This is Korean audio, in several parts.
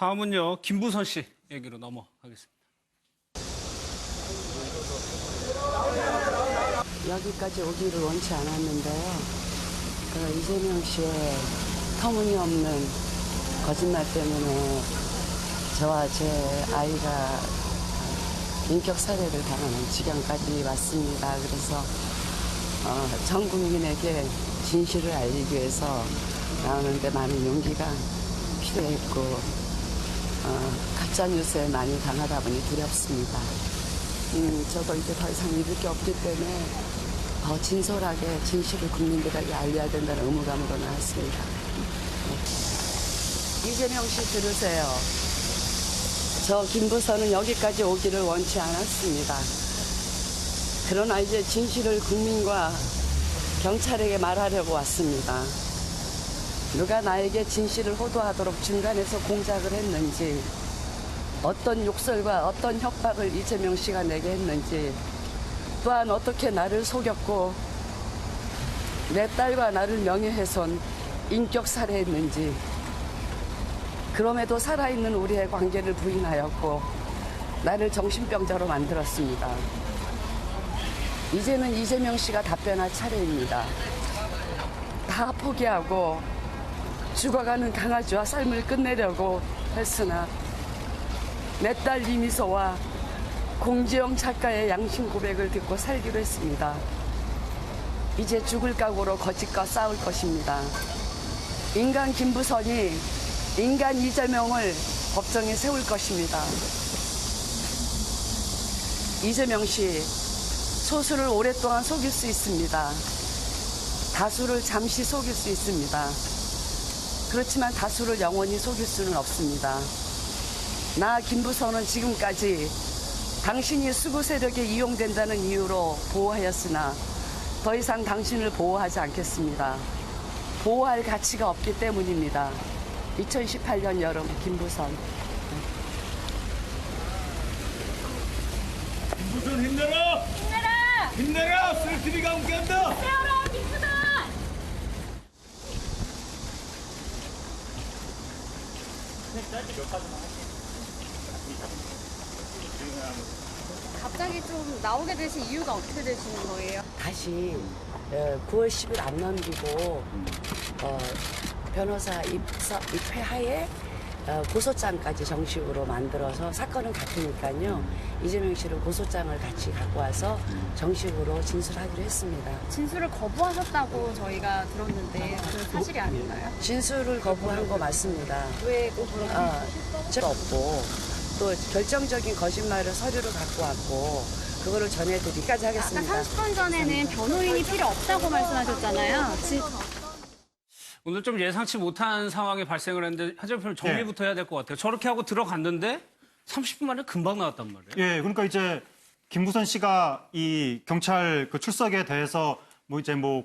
다음은요, 김부선 씨 얘기로 넘어가겠습니다. 여기까지 오기를 원치 않았는데요. 이재명 씨의 터무니없는 거짓말 때문에 저와 제 아이가 인격 살해를 당하는 지경까지 왔습니다. 그래서 전 국민에게 진실을 알리기 위해서 나오는데 많은 용기가 필요했고 가짜뉴스에 많이 당하다 보니 두렵습니다. 저도 이제 더 이상 믿을 게 없기 때문에 더 진솔하게 진실을 국민들에게 알려야 된다는 의무감으로 나왔습니다. 이재명 씨 들으세요. 저 김부선은 여기까지 오기를 원치 않았습니다. 그러나 이제 진실을 국민과 경찰에게 말하려고 왔습니다. 누가 나에게 진실을 호도하도록 중간에서 공작을 했는지, 어떤 욕설과 어떤 협박을 이재명 씨가 내게 했는지, 또한 어떻게 나를 속였고 내 딸과 나를 명예훼손, 인격 살해했는지, 그럼에도 살아있는 우리의 관계를 부인하였고 나를 정신병자로 만들었습니다. 이제는 이재명 씨가 답변할 차례입니다. 다 포기하고 죽어가는 강아지와 삶을 끝내려고 했으나 내 딸 이미소와 공지영 작가의 양심 고백을 듣고 살기로 했습니다. 이제 죽을 각오로 거짓과 싸울 것입니다. 인간 김부선이 인간 이재명을 법정에 세울 것입니다. 이재명 씨, 소수를 오랫동안 속일 수 있습니다. 다수를 잠시 속일 수 있습니다. 그렇지만 다수를 영원히 속일 수는 없습니다. 나 김부선은 지금까지 당신이 수구 세력에 이용된다는 이유로 보호하였으나 더 이상 당신을 보호하지 않겠습니다. 보호할 가치가 없기 때문입니다. 2018년 여름 김부선. 김부선 힘내라! 힘내라! 힘내라! 셀티비가 함께한다! 세워라 김부선! 갑자기 좀 나오게 되신 이유가 어떻게 되시는 거예요? 다시 9월 10일 안 넘기고 변호사 입회하에 고소장까지 정식으로 만들어서 사건은 같으니까요. 이재명 씨를 고소장을 같이 갖고 와서 정식으로 진술하기로 했습니다. 진술을 거부하셨다고 저희가 들었는데 그건 사실이 아닌가요? 진술을 거부한 거 맞습니다. 왜 죄가 없고 또 결정적인 거짓말을 서류를 갖고 왔고 그거를 전해드리기까지 아까 하겠습니다. 30분 전에는 변호인이 필요 없다고 말씀하셨잖아요. 오늘 좀 예상치 못한 상황이 발생을 했는데 하재표 정리부터 해야 될 것 같아요. 저렇게 하고 들어갔는데 30분 만에 금방 나왔단 말이에요. 예, 그러니까 이제 김부선 씨가 이 경찰 그 출석에 대해서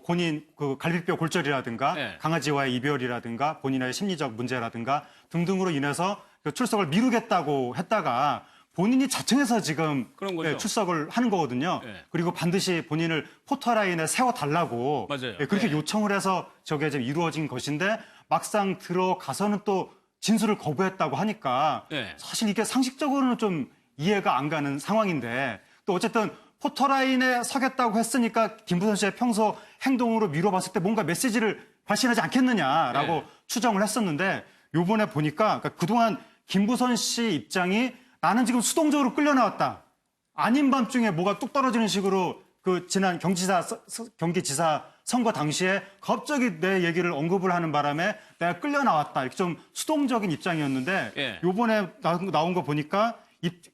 본인 그 갈비뼈 골절이라든가 네. 강아지와의 이별이라든가 본인의 심리적 문제라든가 등등으로 인해서 그 출석을 미루겠다고 했다가 본인이 자청해서 지금 그런 거죠. 출석을 하는 거거든요. 네. 그리고 반드시 본인을 포터라인에 세워달라고 맞아요. 그렇게 네. 요청을 해서 저게 지금 이루어진 것인데 막상 들어가서는 또 진술을 거부했다고 하니까 네. 사실 이게 상식적으로는 좀 이해가 안 가는 상황인데 또 어쨌든 포터라인에 서겠다고 했으니까 김부선 씨의 평소 행동으로 미뤄봤을 때 뭔가 메시지를 발신하지 않겠느냐라고 네. 추정을 했었는데 요번에 보니까 그러니까 그동안 김부선 씨 입장이 나는 지금 수동적으로 끌려 나왔다. 아닌 밤중에 뭐가 뚝 떨어지는 식으로 그 지난 경기지사 선거 당시에 갑자기 내 얘기를 언급을 하는 바람에 내가 끌려 나왔다. 이렇게 좀 수동적인 입장이었는데 예. 요번에 나온 거 보니까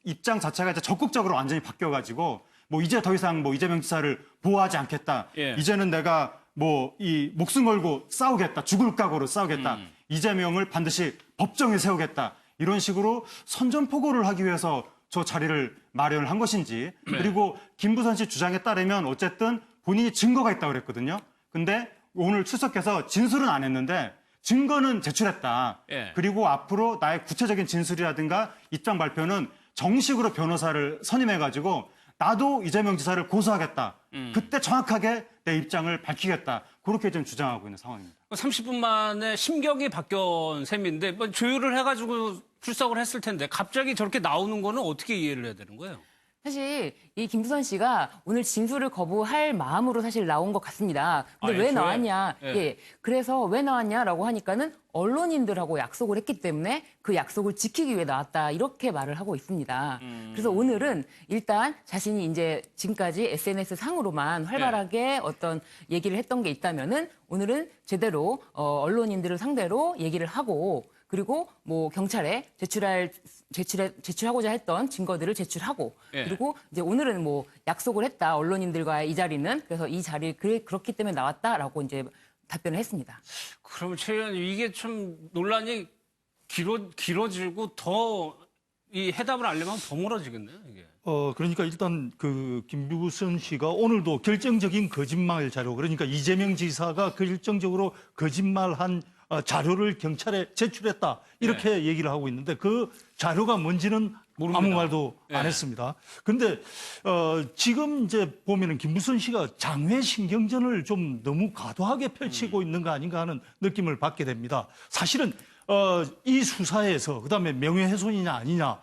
입장 자체가 이제 적극적으로 완전히 바뀌어가지고 뭐 이제 더 이상 뭐 이재명 지사를 보호하지 않겠다. 예. 이제는 내가 뭐 이 목숨 걸고 싸우겠다. 죽을 각오로 싸우겠다. 이재명을 반드시 법정에 세우겠다. 이런 식으로 선전포고를 하기 위해서 저 자리를 마련을 한 것인지 네. 그리고 김부선 씨 주장에 따르면 어쨌든 본인이 증거가 있다고 그랬거든요. 근데 오늘 출석해서 진술은 안 했는데 증거는 제출했다. 예. 그리고 앞으로 나의 구체적인 진술이라든가 입장 발표는 정식으로 변호사를 선임해가지고 나도 이재명 지사를 고소하겠다. 그때 정확하게 내 입장을 밝히겠다. 그렇게 좀 주장하고 있는 상황입니다. 30분 만에 심경이 바뀐 셈인데 뭐 조율을 해가지고 출석을 했을 텐데 갑자기 저렇게 나오는 거는 어떻게 이해를 해야 되는 거예요? 사실 이 김부선 씨가 오늘 진술을 거부할 마음으로 사실 나온 것 같습니다. 근데 아, 왜 애초에? 나왔냐? 예. 예. 그래서 왜 나왔냐라고 하니까는 언론인들하고 약속을 했기 때문에 그 약속을 지키기 위해 나왔다. 이렇게 말을 하고 있습니다. 그래서 오늘은 일단 자신이 이제 지금까지 SNS 상으로만 활발하게 어떤 얘기를 했던 게 있다면은 오늘은 제대로 언론인들을 상대로 얘기를 하고 그리고 뭐 경찰에 제출하고자 했던 증거들을 제출하고 예. 그리고 이제 오늘은 뭐 약속을 했다 언론인들과의 이 자리는 그래서 이 자리 그렇기 때문에 나왔다라고 이제 답변을 했습니다. 그러면 최 의원님 이게 참 논란이 길어지고 더 이 해답을 알려면 더 멀어지겠네요, 이게. 그러니까 일단 그 김부선 씨가 오늘도 결정적인 거짓말 자료, 그러니까 이재명 지사가 결정적으로 거짓말한 자료를 경찰에 제출했다. 이렇게 얘기를 하고 있는데 그 자료가 뭔지는 모릅니다. 아무 말도 안 예. 했습니다. 근데 지금 이제 보면은 김부선 씨가 장외 신경전을 좀 너무 과도하게 펼치고 있는 거 아닌가 하는 느낌을 받게 됩니다. 사실은 이 수사에서 그다음에 명예훼손이냐 아니냐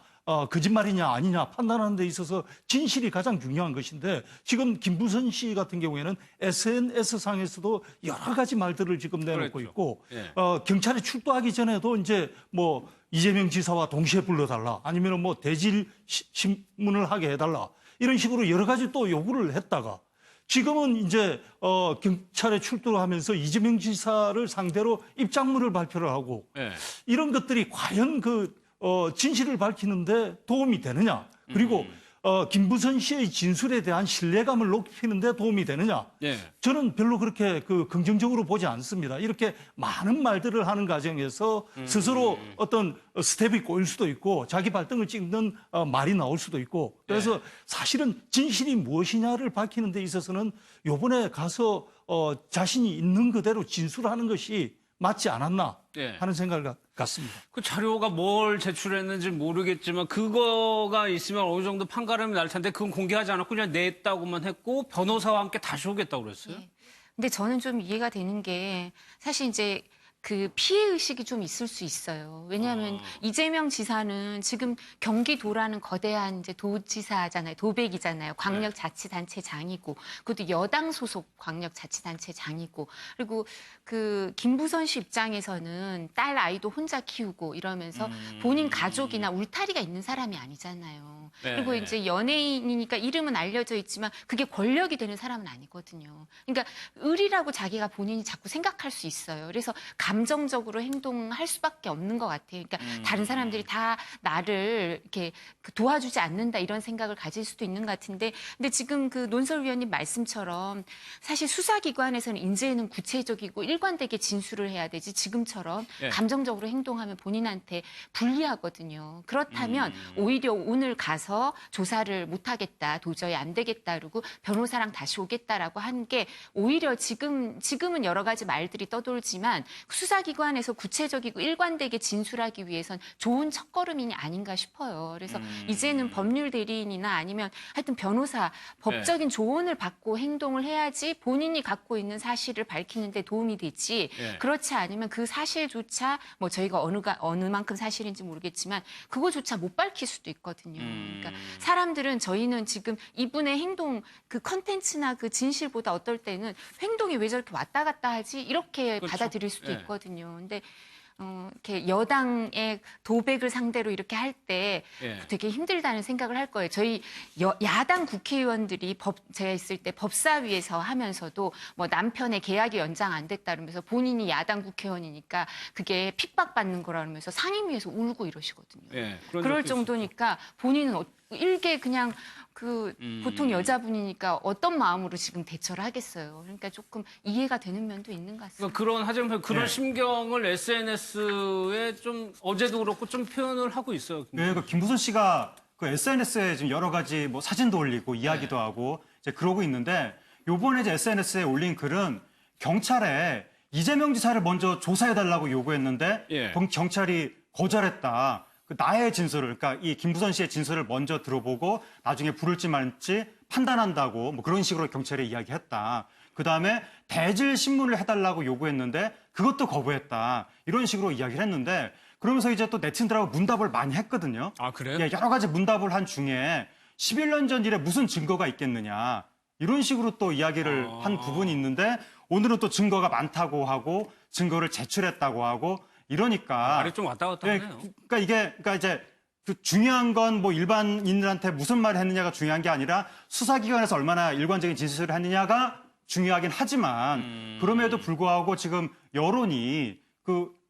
거짓말이냐 아니냐 판단하는 데 있어서 진실이 가장 중요한 것인데 지금 김부선 씨 같은 경우에는 SNS상에서도 여러 가지 말들을 지금 내놓고 그랬죠. 있고 예. 경찰에 출두하기 전에도 이제 뭐 이재명 지사와 동시에 불러달라 아니면 뭐 대질 신문을 하게 해달라 이런 식으로 여러 가지 또 요구를 했다가 지금은 이제 경찰에 출두를 하면서 이재명 지사를 상대로 입장문을 발표를 하고 예. 이런 것들이 과연 그 진실을 밝히는데 도움이 되느냐 그리고 김부선 씨의 진술에 대한 신뢰감을 높이는 데 도움이 되느냐 예. 저는 별로 그렇게 그 긍정적으로 보지 않습니다. 이렇게 많은 말들을 하는 과정에서 스스로 어떤 스텝이 꼬일 수도 있고 자기 발등을 찍는 말이 나올 수도 있고 그래서 사실은 진실이 무엇이냐를 밝히는 데 있어서는 요번에 가서 자신이 있는 그대로 진술하는 것이 맞지 않았나 예. 하는 생각을 갖습니다. 그 자료가 뭘 제출했는지 모르겠지만 그거가 있으면 어느 정도 판가름이 날 텐데 그건 공개하지 않았고 그냥 냈다고만 했고 변호사와 함께 다시 오겠다고 그랬어요. 네. 근데 저는 좀 이해가 되는 게 사실 이제 그 피해 의식이 좀 있을 수 있어요. 왜냐하면 이재명 지사는 지금 경기도라는 거대한 이제 도지사잖아요. 도백이잖아요. 광역자치단체장이고 그것도 여당 소속 광역자치단체장이고 그리고 그 김부선 씨 입장에서는 딸 아이도 혼자 키우고 이러면서 본인 가족이나 울타리가 있는 사람이 아니잖아요. 네. 그리고 이제 연예인이니까 이름은 알려져 있지만 그게 권력이 되는 사람은 아니거든요. 그러니까 을이라고 자기가 본인이 자꾸 생각할 수 있어요. 그래서 감정적으로 행동할 수밖에 없는 것 같아요. 그러니까 다른 사람들이 다 나를 이렇게 도와주지 않는다 이런 생각을 가질 수도 있는 것 같은데, 근데 지금 그 논설위원님 말씀처럼 사실 수사기관에서는 이제는 구체적이고 일관되게 진술을 해야 되지 지금처럼 네. 감정적으로 행동하면 본인한테 불리하거든요. 그렇다면 오히려 오늘 가서 조사를 못하겠다, 도저히 안 되겠다, 그러고 변호사랑 다시 오겠다라고 한 게 오히려 지금은 여러 가지 말들이 떠돌지만 수사기관에서 구체적이고 일관되게 진술하기 위해선 좋은 첫걸음이 아닌가 싶어요. 그래서 이제는 법률 대리인이나 아니면 하여튼 변호사 법적인 조언을 받고 행동을 해야지 본인이 갖고 있는 사실을 밝히는 데 도움이 되지 네. 그렇지 않으면 그 사실조차 뭐 저희가 어느 만큼 사실인지 모르겠지만 그거조차 못 밝힐 수도 있거든요. 그러니까 사람들은 저희는 지금 이분의 행동 그 컨텐츠나 그 진실보다 어떨 때는 행동이 왜 저렇게 왔다 갔다 하지 이렇게 그렇죠. 받아들일 수도 네. 있거든요. 근데 이렇게 여당의 도백을 상대로 이렇게 할 때 예. 되게 힘들다는 생각을 할 거예요. 저희 야당 국회의원들이 제가 있을 때 법사위에서 하면서도 뭐 남편의 계약이 연장 안 됐다 그러면서 본인이 야당 국회의원이니까 그게 핍박받는 거라 그러면서 상임위에서 울고 이러시거든요. 예, 그런 그럴 적도 있었죠. 정도니까 본인은 일개 그냥 그 보통 여자분이니까 어떤 마음으로 지금 대처를 하겠어요. 그러니까 조금 이해가 되는 면도 있는 것 같습니다. 그러니까 그런 하지만 그런 네. 심경을 SNS에 좀 어제도 그렇고 좀 표현을 하고 있어요. 네, 그 김부선 씨가 그 SNS에 지금 여러 가지 뭐 사진도 올리고 이야기도 하고 이제 그러고 있는데 요번에 이제 SNS에 올린 글은 경찰에 이재명 지사를 먼저 조사해달라고 요구했는데 예. 경찰이 거절했다. 그 나의 진술을, 그러니까 이 김부선 씨의 진술을 먼저 들어보고 나중에 부를지 말지 판단한다고 뭐 그런 식으로 경찰에 이야기했다. 그 다음에 대질 신문을 해달라고 요구했는데 그것도 거부했다. 이런 식으로 이야기를 했는데 그러면서 이제 또 네티즌들하고 문답을 많이 했거든요. 아, 그래요? 예, 여러 가지 문답을 한 중에 11년 전 일에 무슨 증거가 있겠느냐. 이런 식으로 또 이야기를 한 부분이 있는데 오늘은 또 증거가 많다고 하고 증거를 제출했다고 하고 이러니까 말이 좀 왔다 갔다 예, 하네요. 그러니까 이제 그 중요한 건 뭐 일반인들한테 무슨 말을 했느냐가 중요한 게 아니라 수사기관에서 얼마나 일관적인 진술을 했느냐가 중요하긴 하지만 그럼에도 불구하고 지금 여론이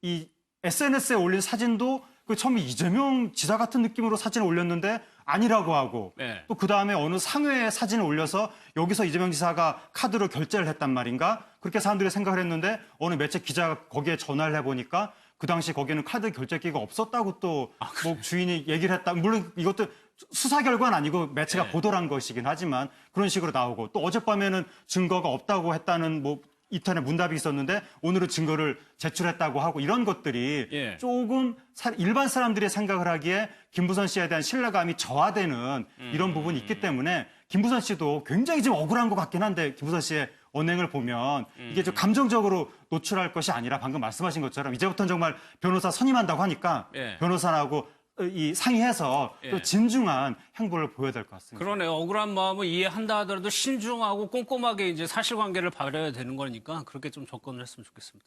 이 SNS에 올린 사진도 그 처음에 이재명 지사 같은 느낌으로 사진을 올렸는데 아니라고 하고 네. 또 그다음에 어느 상회에 사진을 올려서 여기서 이재명 지사가 카드로 결제를 했단 말인가 그렇게 사람들이 생각을 했는데 어느 매체 기자가 거기에 전화를 해보니까 그 당시 거기는 카드 결제기가 없었다고 또 뭐 주인이 얘기를 했다. 물론 이것도 수사 결과는 아니고 매체가 보도를 한 것이긴 하지만 그런 식으로 나오고 또 어젯밤에는 증거가 없다고 했다는 뭐 인터넷 문답이 있었는데 오늘은 증거를 제출했다고 하고 이런 것들이 예. 조금 일반 사람들이 생각을 하기에 김부선 씨에 대한 신뢰감이 저하되는 이런 부분이 있기 때문에 김부선 씨도 굉장히 좀 억울한 것 같긴 한데 김부선 씨의 언행을 보면 이게 좀 감정적으로 노출할 것이 아니라 방금 말씀하신 것처럼 이제부터는 정말 변호사 선임한다고 하니까 예. 변호사하고 이 상의해서 또 예. 진중한 행보를 보여야 될 것 같습니다. 그러네요. 억울한 마음을 이해한다 하더라도 신중하고 꼼꼼하게 이제 사실관계를 봐야 되는 거니까 그렇게 좀 접근을 했으면 좋겠습니다.